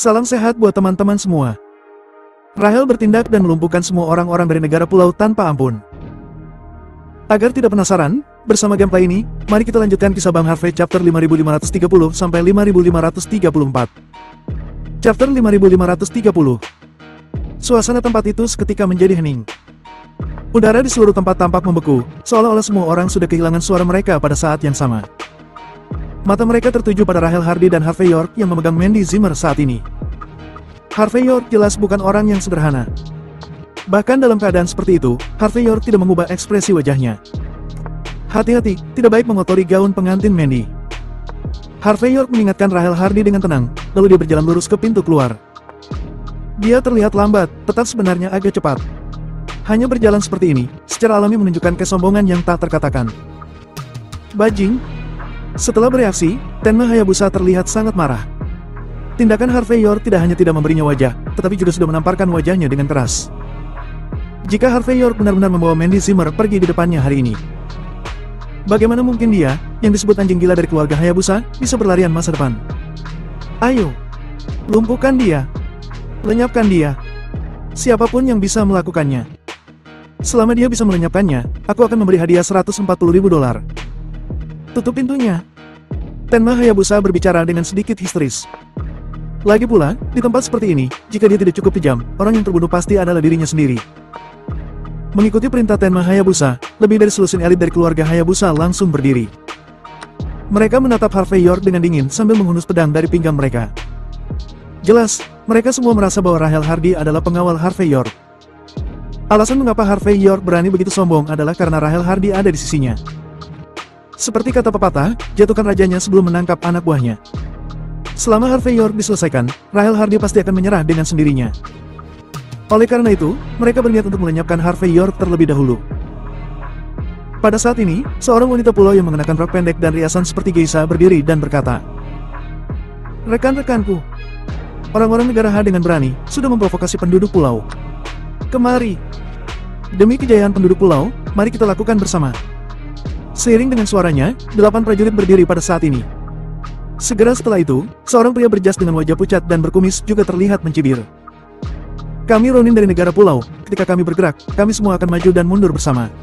Salam sehat buat teman-teman semua. Rahel bertindak dan melumpuhkan semua orang-orang dari negara pulau tanpa ampun. Agar tidak penasaran, bersama gameplay ini, mari kita lanjutkan kisah Bang Harvey chapter 5530 sampai 5534. Chapter 5530. Suasana tempat itu seketika menjadi hening. Udara di seluruh tempat tampak membeku, seolah-olah semua orang sudah kehilangan suara mereka pada saat yang sama. Mata mereka tertuju pada Rahel Hardy dan Harvey York yang memegang Mandy Zimmer saat ini. Harvey York jelas bukan orang yang sederhana. Bahkan dalam keadaan seperti itu, Harvey York tidak mengubah ekspresi wajahnya. Hati-hati, tidak baik mengotori gaun pengantin Mandy. Harvey York mengingatkan Rahel Hardy dengan tenang, lalu dia berjalan lurus ke pintu keluar. Dia terlihat lambat, tetapi sebenarnya agak cepat. Hanya berjalan seperti ini, secara alami menunjukkan kesombongan yang tak terkatakan. Bajing. Setelah bereaksi, Tenma Hayabusa terlihat sangat marah. Tindakan Harvey York tidak hanya tidak memberinya wajah, tetapi juga sudah menamparkan wajahnya dengan keras. Jika Harvey York benar-benar membawa Mandy Zimmer pergi di depannya hari ini, bagaimana mungkin dia, yang disebut anjing gila dari keluarga Hayabusa, bisa berlarian masa depan? Ayo, lumpuhkan dia. Lenyapkan dia. Siapapun yang bisa melakukannya. Selama dia bisa melenyapkannya, aku akan memberi hadiah $140.000. Tutup pintunya. Tenma Hayabusa berbicara dengan sedikit histeris. Lagi pula, di tempat seperti ini, jika dia tidak cukup kejam, orang yang terbunuh pasti adalah dirinya sendiri. Mengikuti perintah Tenma Hayabusa, lebih dari selusin elit dari keluarga Hayabusa langsung berdiri. Mereka menatap Harvey York dengan dingin sambil menghunus pedang dari pinggang mereka. Jelas, mereka semua merasa bahwa Rahel Hardy adalah pengawal Harvey York. Alasan mengapa Harvey York berani begitu sombong adalah karena Rahel Hardy ada di sisinya. Seperti kata pepatah, jatuhkan rajanya sebelum menangkap anak buahnya. Selama Harvey York diselesaikan, Rahel Hardy pasti akan menyerah dengan sendirinya. Oleh karena itu, mereka berniat untuk melenyapkan Harvey York terlebih dahulu. Pada saat ini, seorang wanita pulau yang mengenakan rok pendek dan riasan seperti geisha berdiri dan berkata, "Rekan-rekanku, orang-orang negara H dengan berani sudah memprovokasi penduduk pulau. Kemari. Demi kejayaan penduduk pulau, mari kita lakukan bersama." Seiring dengan suaranya, 8 prajurit berdiri pada saat ini. Segera setelah itu, seorang pria berjas dengan wajah pucat dan berkumis juga terlihat mencibir. "Kami Ronin dari negara pulau, ketika kami bergerak, kami semua akan maju dan mundur bersama."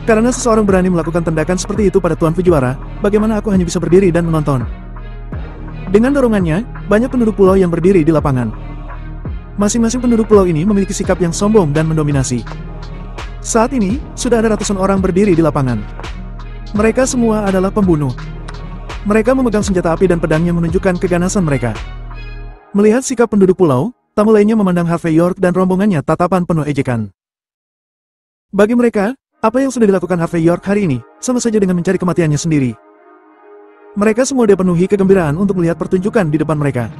Karena seseorang berani melakukan tindakan seperti itu pada Tuan Fujiwara, bagaimana aku hanya bisa berdiri dan menonton? Dengan dorongannya, banyak penduduk pulau yang berdiri di lapangan. Masing-masing penduduk pulau ini memiliki sikap yang sombong dan mendominasi. Saat ini, sudah ada ratusan orang berdiri di lapangan. Mereka semua adalah pembunuh. Mereka memegang senjata api dan pedangnya menunjukkan keganasan mereka. Melihat sikap penduduk pulau, tamu lainnya memandang Harvey York dan rombongannya tatapan penuh ejekan. Bagi mereka, apa yang sudah dilakukan Harvey York hari ini, sama saja dengan mencari kematiannya sendiri. Mereka semua dipenuhi kegembiraan untuk melihat pertunjukan di depan mereka.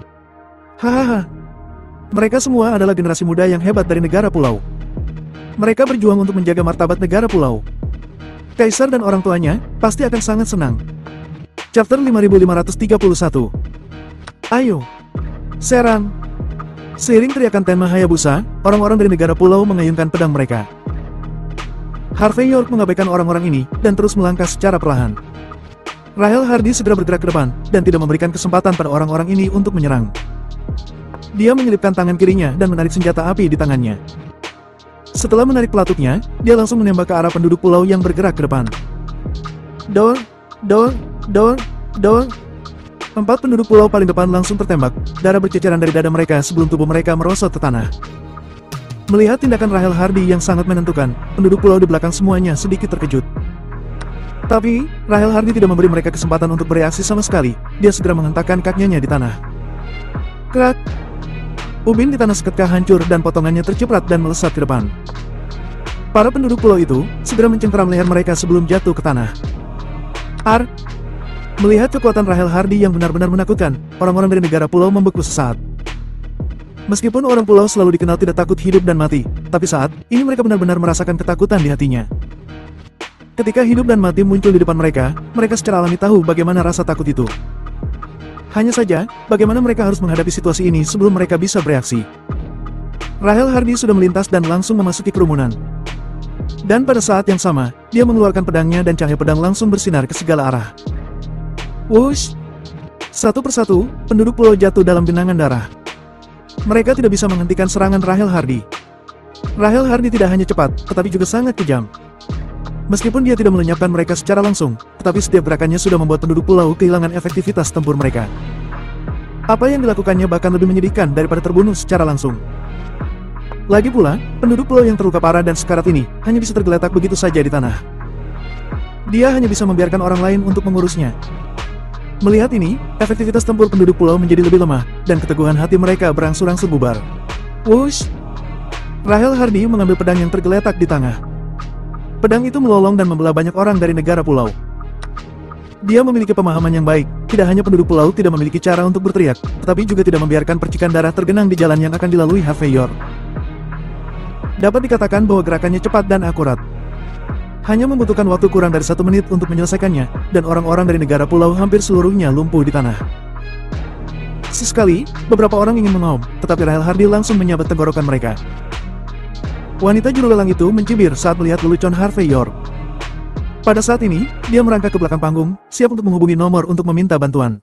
Hahaha. Mereka semua adalah generasi muda yang hebat dari negara pulau. Mereka berjuang untuk menjaga martabat negara pulau. Kaisar dan orang tuanya pasti akan sangat senang. Chapter 5531. Ayo, serang. Seiring teriakan Tenma Hayabusa, orang-orang dari negara pulau mengayunkan pedang mereka. Harvey York mengabaikan orang-orang ini dan terus melangkah secara perlahan. Rahel Hardy segera bergerak ke depan dan tidak memberikan kesempatan pada orang-orang ini untuk menyerang. Dia menyelipkan tangan kirinya dan menarik senjata api di tangannya. Setelah menarik pelatuknya, dia langsung menembak ke arah penduduk pulau yang bergerak ke depan. Dor, dor, dor, dor. 4 penduduk pulau paling depan langsung tertembak, darah berceceran dari dada mereka sebelum tubuh mereka merosot ke tanah. Melihat tindakan Rahel Hardy yang sangat menentukan, penduduk pulau di belakang semuanya sedikit terkejut. Tapi, Rahel Hardy tidak memberi mereka kesempatan untuk bereaksi sama sekali, dia segera menghentakkan kakinya di tanah. Krak! Ubin di tanah seketika hancur dan potongannya terciprat dan melesat ke depan. Para penduduk pulau itu segera mencengkeram leher mereka sebelum jatuh ke tanah. Melihat kekuatan Rahel Hardy yang benar-benar menakutkan, orang-orang dari negara pulau membeku sesaat. Meskipun orang pulau selalu dikenal tidak takut hidup dan mati, tapi saat ini mereka benar-benar merasakan ketakutan di hatinya. Ketika hidup dan mati muncul di depan mereka, mereka secara alami tahu bagaimana rasa takut itu. Hanya saja, bagaimana mereka harus menghadapi situasi ini sebelum mereka bisa bereaksi. Rahel Hardy sudah melintas dan langsung memasuki kerumunan. Dan pada saat yang sama, dia mengeluarkan pedangnya dan cahaya pedang langsung bersinar ke segala arah. Wush! Satu persatu, penduduk pulau jatuh dalam genangan darah. Mereka tidak bisa menghentikan serangan Rahel Hardy. Rahel Hardy tidak hanya cepat, tetapi juga sangat kejam. Meskipun dia tidak melenyapkan mereka secara langsung, tetapi setiap gerakannya sudah membuat penduduk pulau kehilangan efektivitas tempur mereka. Apa yang dilakukannya bahkan lebih menyedihkan daripada terbunuh secara langsung. Lagi pula, penduduk pulau yang terluka parah dan sekarat ini hanya bisa tergeletak begitu saja di tanah. Dia hanya bisa membiarkan orang lain untuk mengurusnya. Melihat ini, efektivitas tempur penduduk pulau menjadi lebih lemah, dan keteguhan hati mereka berangsur-angsur bubar. Wush! Rahel Hardy mengambil pedang yang tergeletak di tengah. Pedang itu melolong dan membelah banyak orang dari negara pulau. Dia memiliki pemahaman yang baik, tidak hanya penduduk pulau tidak memiliki cara untuk berteriak, tetapi juga tidak membiarkan percikan darah tergenang di jalan yang akan dilalui Harvey York. Dapat dikatakan bahwa gerakannya cepat dan akurat. Hanya membutuhkan waktu kurang dari 1 menit untuk menyelesaikannya, dan orang-orang dari negara pulau hampir seluruhnya lumpuh di tanah. Sesekali, beberapa orang ingin mengaum, tetapi Rahel Hardy langsung menyabet tenggorokan mereka. Wanita juru lelang itu mencibir saat melihat lelucon Harvey York. Pada saat ini, dia merangkak ke belakang panggung, siap untuk menghubungi nomor untuk meminta bantuan.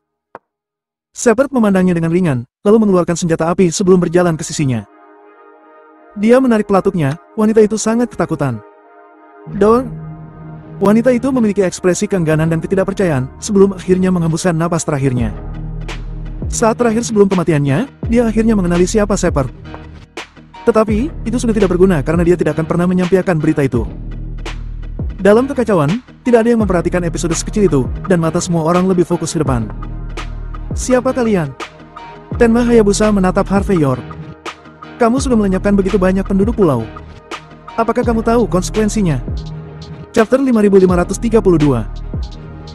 Shepard memandangnya dengan ringan, lalu mengeluarkan senjata api sebelum berjalan ke sisinya. Dia menarik pelatuknya, wanita itu sangat ketakutan. Wanita itu memiliki ekspresi keengganan dan ketidakpercayaan, sebelum akhirnya menghembuskan napas terakhirnya. Saat terakhir sebelum kematiannya, dia akhirnya mengenali siapa Shepard. Tetapi, itu sudah tidak berguna karena dia tidak akan pernah menyampaikan berita itu. Dalam kekacauan, tidak ada yang memperhatikan episode sekecil itu, dan mata semua orang lebih fokus ke depan. Siapa kalian? Tenma Hayabusa menatap Harvey York. Kamu sudah melenyapkan begitu banyak penduduk pulau. Apakah kamu tahu konsekuensinya? Chapter 5532.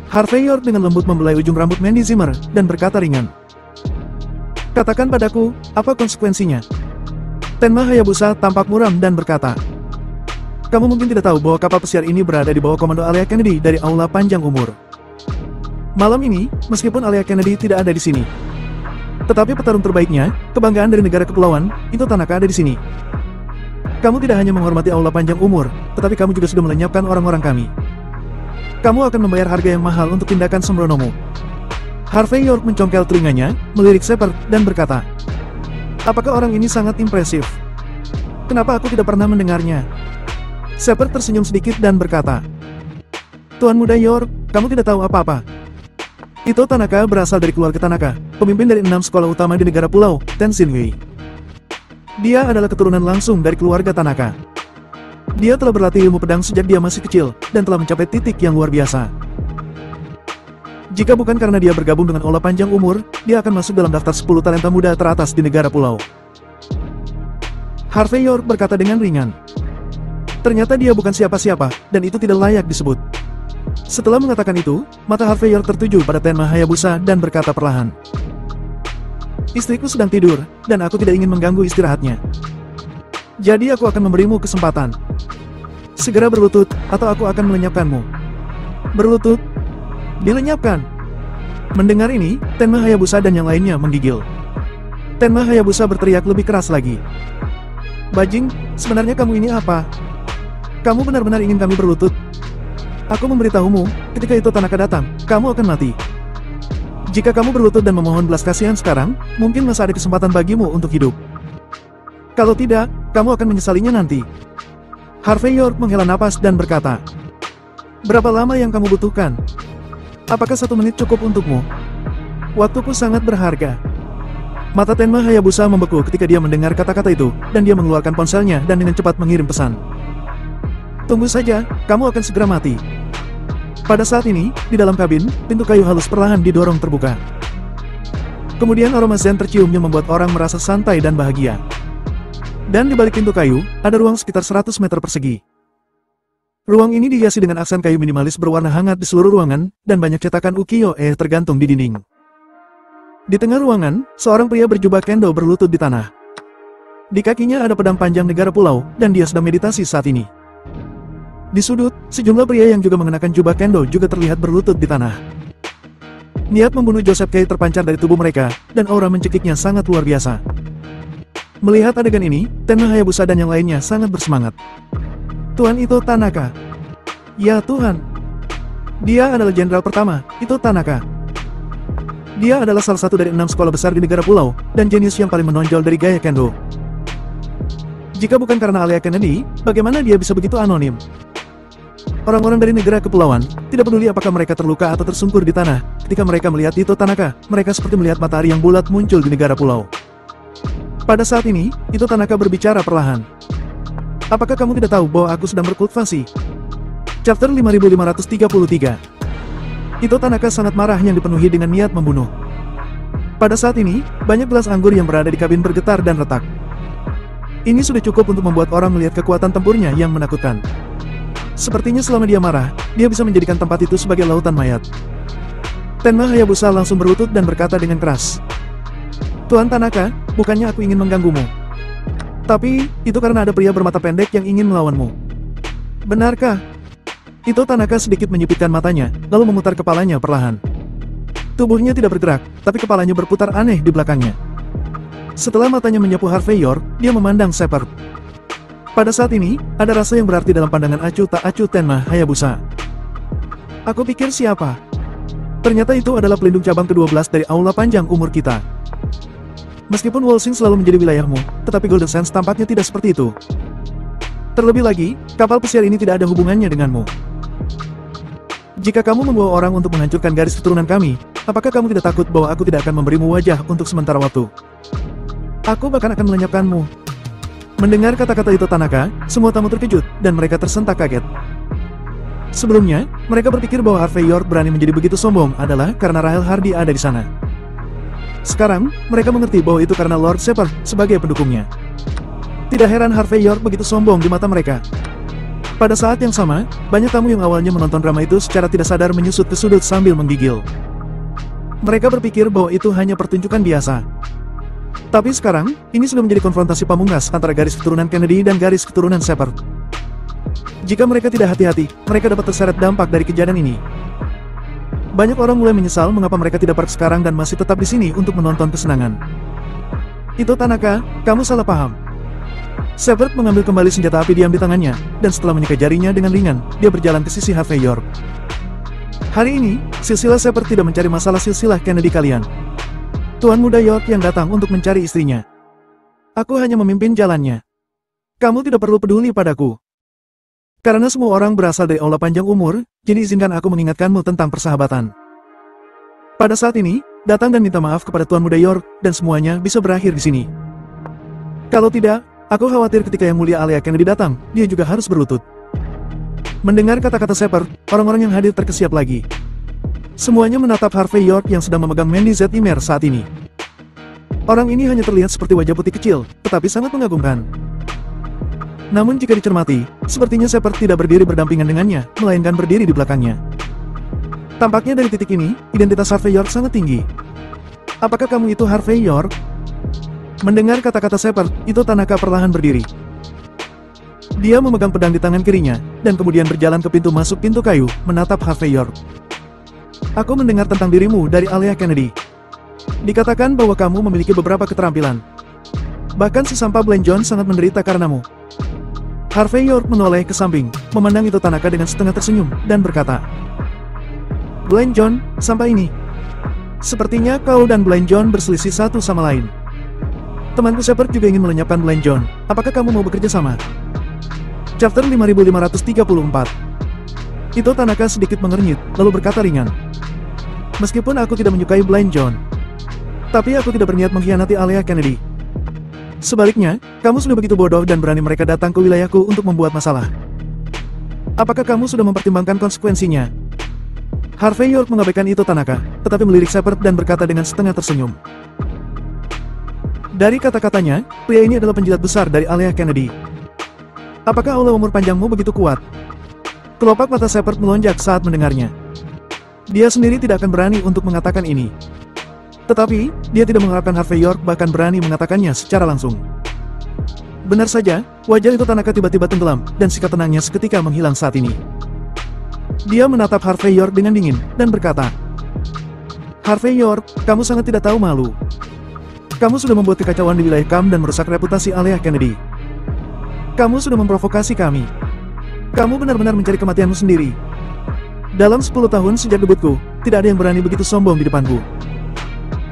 Harvey York dengan lembut membelai ujung rambut Mandy Zimmer, dan berkata ringan. Katakan padaku, apa konsekuensinya? Tenma Hayabusa tampak muram dan berkata, kamu mungkin tidak tahu bahwa kapal pesiar ini berada di bawah komando Alia Kennedy dari Aula Panjang Umur. Malam ini, meskipun Alia Kennedy tidak ada di sini, tetapi petarung terbaiknya, kebanggaan dari negara kepulauan, itu Tanaka ada di sini. Kamu tidak hanya menghormati Aula Panjang Umur, tetapi kamu juga sudah melenyapkan orang-orang kami. Kamu akan membayar harga yang mahal untuk tindakan sembronomu. Harvey York mencongkel telinganya, melirik Shepard, dan berkata, apakah orang ini sangat impresif? Kenapa aku tidak pernah mendengarnya? Shepard tersenyum sedikit dan berkata, Tuan Muda York, kamu tidak tahu apa-apa. Ito Tanaka berasal dari keluarga Tanaka, pemimpin dari 6 sekolah utama di negara pulau, Tenshinwei. Dia adalah keturunan langsung dari keluarga Tanaka. Dia telah berlatih ilmu pedang sejak dia masih kecil, dan telah mencapai titik yang luar biasa. Jika bukan karena dia bergabung dengan Aula Panjang Umur, dia akan masuk dalam daftar 10 talenta muda teratas di negara pulau. Harvey York berkata dengan ringan. Ternyata dia bukan siapa-siapa, dan itu tidak layak disebut. Setelah mengatakan itu, mata Harvey York tertuju pada Tenma Hayabusa dan berkata perlahan. Istriku sedang tidur, dan aku tidak ingin mengganggu istirahatnya. Jadi aku akan memberimu kesempatan. Segera berlutut, atau aku akan melenyapkanmu. Berlutut. Dilenyapkan. Mendengar ini, Tenma Hayabusa dan yang lainnya menggigil. Tenma Hayabusa berteriak lebih keras lagi. Bajing, sebenarnya kamu ini apa? Kamu benar-benar ingin kami berlutut? Aku memberitahumu, ketika itu Tanaka datang, kamu akan mati. Jika kamu berlutut dan memohon belas kasihan sekarang, mungkin masih ada kesempatan bagimu untuk hidup. Kalau tidak, kamu akan menyesalinya nanti. Harvey York menghela napas dan berkata, berapa lama yang kamu butuhkan? Apakah 1 menit cukup untukmu? Waktuku sangat berharga. Mata Tenma Hayabusa membeku ketika dia mendengar kata-kata itu, dan dia mengeluarkan ponselnya dan dengan cepat mengirim pesan. Tunggu saja, kamu akan segera mati. Pada saat ini, di dalam kabin, pintu kayu halus perlahan didorong terbuka. Kemudian aroma zen tercium yang membuat orang merasa santai dan bahagia. Dan di balik pintu kayu, ada ruang sekitar 100 meter persegi. Ruang ini dihiasi dengan aksen kayu minimalis berwarna hangat di seluruh ruangan, dan banyak cetakan ukiyo-e tergantung di dinding. Di tengah ruangan, seorang pria berjubah kendo berlutut di tanah. Di kakinya ada pedang panjang negara pulau, dan dia sedang meditasi saat ini. Di sudut, sejumlah pria yang juga mengenakan jubah kendo juga terlihat berlutut di tanah. Niat membunuh Joseph Kay terpancar dari tubuh mereka, dan aura mencekiknya sangat luar biasa. Melihat adegan ini, Tenma Hayabusa dan yang lainnya sangat bersemangat. Tuan Ito Tanaka. Ya Tuhan. Dia adalah jenderal pertama, Ito Tanaka. Dia adalah salah satu dari 6 sekolah besar di negara pulau, dan jenius yang paling menonjol dari gaya kendo. Jika bukan karena Alea Kennedy, bagaimana dia bisa begitu anonim? Orang-orang dari negara kepulauan, tidak peduli apakah mereka terluka atau tersungkur di tanah, ketika mereka melihat Ito Tanaka, mereka seperti melihat matahari yang bulat muncul di negara pulau. Pada saat ini, Ito Tanaka berbicara perlahan. Apakah kamu tidak tahu bahwa aku sedang berkultivasi? Chapter 5533. Ito Tanaka sangat marah yang dipenuhi dengan niat membunuh. Pada saat ini, banyak gelas anggur yang berada di kabin bergetar dan retak. Ini sudah cukup untuk membuat orang melihat kekuatan tempurnya yang menakutkan. Sepertinya selama dia marah, dia bisa menjadikan tempat itu sebagai lautan mayat. Tenma Hayabusa langsung berlutut dan berkata dengan keras. Tuan Tanaka, bukannya aku ingin mengganggumu. Tapi, itu karena ada pria bermata pendek yang ingin melawanmu. Benarkah? Ito Tanaka sedikit menyipitkan matanya, lalu memutar kepalanya perlahan. Tubuhnya tidak bergerak, tapi kepalanya berputar aneh di belakangnya. Setelah matanya menyapu Harvey York, dia memandang Shepard. Pada saat ini, ada rasa yang berarti dalam pandangan acuh tak acuh Tenma Hayabusa. Aku pikir siapa? Ternyata itu adalah pelindung cabang ke-12 dari aula panjang umur kita. Meskipun Wolsing selalu menjadi wilayahmu, tetapi Golden Sands tampaknya tidak seperti itu. Terlebih lagi, kapal pesiar ini tidak ada hubungannya denganmu. Jika kamu membawa orang untuk menghancurkan garis keturunan kami, apakah kamu tidak takut bahwa aku tidak akan memberimu wajah untuk sementara waktu? Aku bahkan akan melenyapkanmu. Mendengar kata-kata Ito Tanaka, semua tamu terkejut, dan mereka tersentak kaget. Sebelumnya, mereka berpikir bahwa Harvey York berani menjadi begitu sombong adalah karena Rahel Hardy ada di sana. Sekarang, mereka mengerti bahwa itu karena Lord Shepard sebagai pendukungnya. Tidak heran Harvey York begitu sombong di mata mereka. Pada saat yang sama, banyak tamu yang awalnya menonton drama itu secara tidak sadar menyusut ke sudut sambil menggigil. Mereka berpikir bahwa itu hanya pertunjukan biasa. Tapi sekarang, ini sudah menjadi konfrontasi pamungkas antara garis keturunan Kennedy dan garis keturunan Shepard. Jika mereka tidak hati-hati, mereka dapat terseret dampak dari kejadian ini. Banyak orang mulai menyesal mengapa mereka tidak park sekarang dan masih tetap di sini untuk menonton kesenangan. Ito Tanaka, kamu salah paham. Shepard mengambil kembali senjata api diam di tangannya, dan setelah menyikat jarinya dengan ringan, dia berjalan ke sisi Harvey York. Hari ini, silsilah Shepard tidak mencari masalah silsilah Kennedy kalian. Tuan muda York yang datang untuk mencari istrinya. Aku hanya memimpin jalannya. Kamu tidak perlu peduli padaku. Karena semua orang berasal dari aula panjang umur, jadi izinkan aku mengingatkanmu tentang persahabatan. Pada saat ini, datang dan minta maaf kepada Tuan muda York, dan semuanya bisa berakhir di sini. Kalau tidak, aku khawatir ketika Yang Mulia Alea Kennedy datang, dia juga harus berlutut. Mendengar kata-kata Shepard, orang-orang yang hadir terkesiap lagi. Semuanya menatap Harvey York yang sedang memegang Mandy Z. Imer saat ini. Orang ini hanya terlihat seperti wajah putih kecil, tetapi sangat mengagumkan. Namun jika dicermati, sepertinya Shepard tidak berdiri berdampingan dengannya, melainkan berdiri di belakangnya. Tampaknya dari titik ini, identitas Harvey York sangat tinggi. Apakah kamu itu Harvey York? Mendengar kata-kata Shepard, Ito Tanaka perlahan berdiri. Dia memegang pedang di tangan kirinya, dan kemudian berjalan ke pintu masuk pintu kayu, menatap Harvey York. Aku mendengar tentang dirimu dari Alea Kennedy. Dikatakan bahwa kamu memiliki beberapa keterampilan. Bahkan si sampah Blaine John sangat menderita karenamu. Harvey York menoleh ke samping, memandang Ito Tanaka dengan setengah tersenyum, dan berkata, Blaine John, sampai ini. Sepertinya kau dan Blaine John berselisih satu sama lain. Temanku Shepard juga ingin melenyapkan Blaine John. Apakah kamu mau bekerja sama? Chapter 5534. Ito Tanaka sedikit mengernyit, lalu berkata ringan. Meskipun aku tidak menyukai Blaine John, tapi aku tidak berniat mengkhianati Alea Kennedy. Sebaliknya, kamu sudah begitu bodoh dan berani mereka datang ke wilayahku untuk membuat masalah. Apakah kamu sudah mempertimbangkan konsekuensinya? Harvey York mengabaikan Ito Tanaka, tetapi melirik Shepard dan berkata dengan setengah tersenyum. Dari kata-katanya, pria ini adalah penjilat besar dari Alea Kennedy. Apakah aula umur panjangmu begitu kuat? Kelopak mata Shepard melonjak saat mendengarnya. Dia sendiri tidak akan berani untuk mengatakan ini. Tetapi, dia tidak mengharapkan Harvey York bahkan berani mengatakannya secara langsung. Benar saja, wajah Ito Tanaka tiba-tiba tenggelam, dan sikap tenangnya seketika menghilang saat ini. Dia menatap Harvey York dengan dingin, dan berkata, Harvey York, kamu sangat tidak tahu malu. Kamu sudah membuat kekacauan di wilayah KAM dan merusak reputasi Alea Kennedy. Kamu sudah memprovokasi kami. Kamu benar-benar mencari kematianmu sendiri. Dalam 10 tahun sejak debutku, tidak ada yang berani begitu sombong di depanku.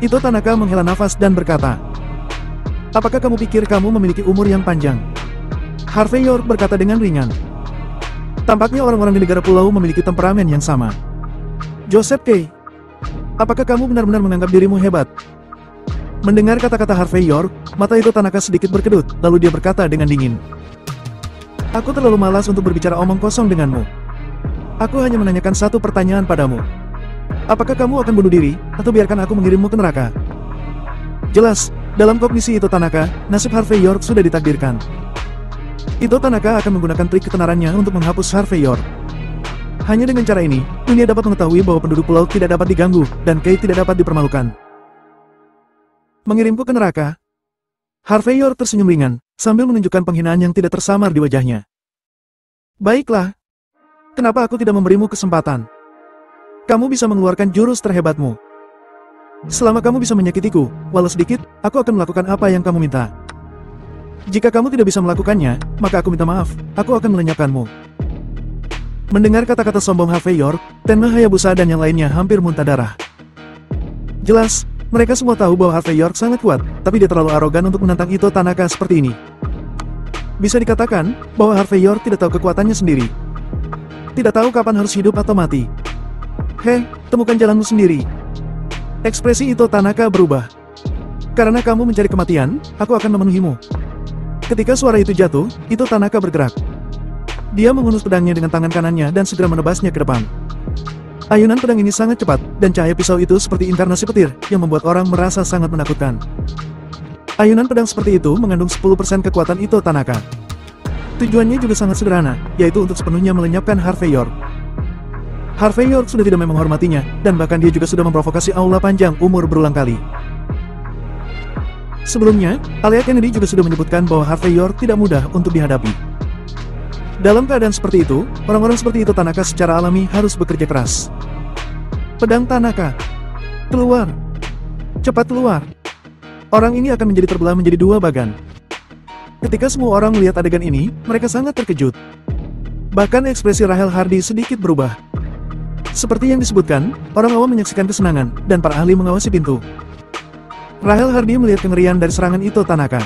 Ito Tanaka menghela nafas dan berkata, "Apakah kamu pikir kamu memiliki umur yang panjang?" Harvey York berkata dengan ringan. Tampaknya orang-orang di negara pulau memiliki temperamen yang sama. Joseph Kay, apakah kamu benar-benar menganggap dirimu hebat? Mendengar kata-kata Harvey York, mata Ito Tanaka sedikit berkedut, lalu dia berkata dengan dingin. Aku terlalu malas untuk berbicara omong kosong denganmu. Aku hanya menanyakan satu pertanyaan padamu. Apakah kamu akan bunuh diri, atau biarkan aku mengirimmu ke neraka? Jelas, dalam kognisi Ito Tanaka, nasib Harvey York sudah ditakdirkan. Ito Tanaka akan menggunakan trik ketenarannya untuk menghapus Harvey York. Hanya dengan cara ini, dunia dapat mengetahui bahwa penduduk pulau tidak dapat diganggu, dan Kay tidak dapat dipermalukan. Mengirimku ke neraka? Harvey York tersenyum ringan, sambil menunjukkan penghinaan yang tidak tersamar di wajahnya. Baiklah. Kenapa aku tidak memberimu kesempatan? Kamu bisa mengeluarkan jurus terhebatmu. Selama kamu bisa menyakitiku, walau sedikit, aku akan melakukan apa yang kamu minta. Jika kamu tidak bisa melakukannya, maka aku minta maaf, aku akan melenyapkanmu. Mendengar kata-kata sombong Harvey York, Tenma Hayabusa dan yang lainnya hampir muntah darah. Jelas, mereka semua tahu bahwa Harvey York sangat kuat, tapi dia terlalu arogan untuk menantang Ito Tanaka seperti ini. Bisa dikatakan, bahwa Harvey York tidak tahu kekuatannya sendiri. Tidak tahu kapan harus hidup atau mati. Hei, temukan jalanmu sendiri. Ekspresi Ito Tanaka berubah. Karena kamu mencari kematian, aku akan memenuhimu. Ketika suara itu jatuh, Ito Tanaka bergerak. Dia menghunus pedangnya dengan tangan kanannya dan segera menebasnya ke depan. Ayunan pedang ini sangat cepat, dan cahaya pisau itu seperti inkarnasi petir, yang membuat orang merasa sangat menakutkan. Ayunan pedang seperti itu mengandung 10% kekuatan Ito Tanaka. Tujuannya juga sangat sederhana, yaitu untuk sepenuhnya melenyapkan Harvey York. Harvey York sudah tidak menghormatinya, dan bahkan dia juga sudah memprovokasi aula panjang umur berulang kali. Sebelumnya, Alia Kennedy juga sudah menyebutkan bahwa Harvey York tidak mudah untuk dihadapi. Dalam keadaan seperti itu, orang-orang seperti Ito Tanaka secara alami harus bekerja keras. Pedang Tanaka. Keluar. Cepat keluar. Orang ini akan menjadi terbelah menjadi dua bagan. Ketika semua orang melihat adegan ini, mereka sangat terkejut. Bahkan ekspresi Rahel Hardy sedikit berubah. Seperti yang disebutkan, orang awam menyaksikan kesenangan, dan para ahli mengawasi pintu. Rahel Hardy melihat kengerian dari serangan Ito Tanaka.